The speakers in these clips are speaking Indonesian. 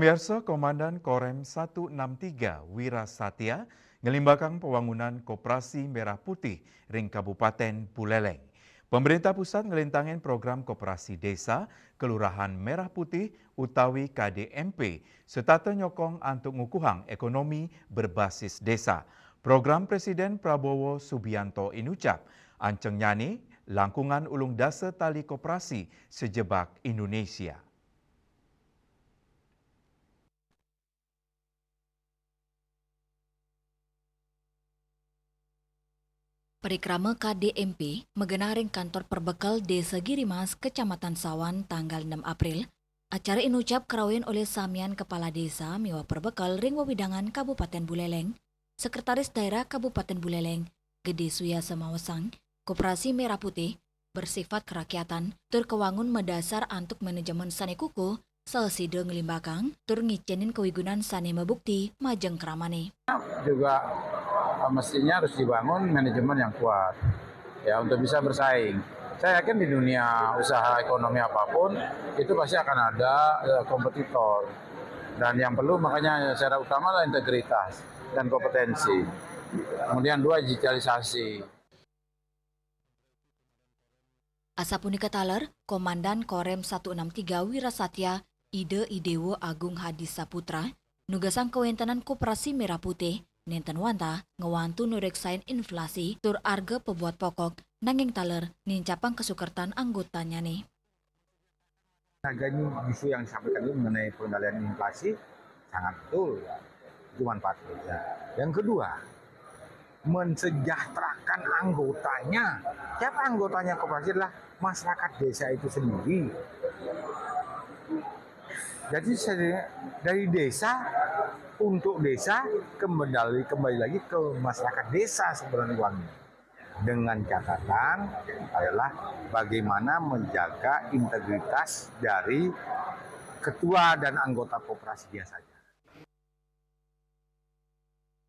Pemirsa, Komandan Korem 163 Wira Satya ngelimbakang pembangunan Koperasi Merah Putih ring Kabupaten Buleleng. Pemerintah pusat ngelintangin program Koperasi Desa Kelurahan Merah Putih utawi KDMP serta nyokong antuk ngukuhang ekonomi berbasis desa. Program Presiden Prabowo Subianto inucap anceng nyani langkungan ulung dasa tali koperasi sejebak Indonesia. Perikrama KDMP megenaring kantor perbekal Desa Girimas, Kecamatan Sawan, tanggal 6 April. Acara inucap kerawin oleh Samian Kepala Desa Miwa Perbekal ring Wewidangan Kabupaten Buleleng, Sekretaris Daerah Kabupaten Buleleng, Gede Suya Semawasang, Koperasi Merah Putih, bersifat kerakyatan, terkewangun mendasar antuk manajemen sane kuku, seside ngelimbakang, tur ngicenin kewigunan sane mebukti majeng keramane. Juga mestinya harus dibangun manajemen yang kuat ya untuk bisa bersaing. Saya yakin di dunia usaha ekonomi apapun itu pasti akan ada kompetitor, dan yang perlu makanya secara utama adalah integritas dan kompetensi. Kemudian dua, digitalisasi. Asapunika taler, Komandan Korem 163 Wira Satya Ide Idewo Agung Hadi Saputra nugasang kewentanan Koperasi Merah Putih nenten wanta ngewantu nureksain inflasi tur arga pebuat pokok nanging taler nincapang kesukertan anggotanya nih. Harganya isu yang disampaikan ini mengenai pengendalian inflasi sangat betul, itu manfaatnya. Yang kedua, mensejahterakan anggotanya. Siapa anggotanya koperasi? Adalah masyarakat desa itu sendiri. Jadi dari desa untuk desa kembali lagi ke masyarakat desa sebenarnya uangnya. Dengan catatan adalah bagaimana menjaga integritas dari ketua dan anggota koperasi dia saja.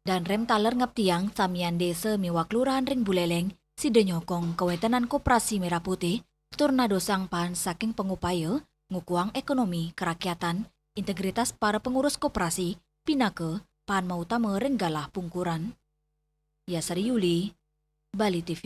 Dan rem taler ngaptiang Samian Desa Miwa Kelurahan ring Buleleng si denyokong kewentanan Koperasi Merah Putih tornado sangpan saking pengupaya ngukuang ekonomi kerakyatan integritas para pengurus koperasi pinake pan mautama renggalah pungkuran. Yasari Yuli, Bali TV.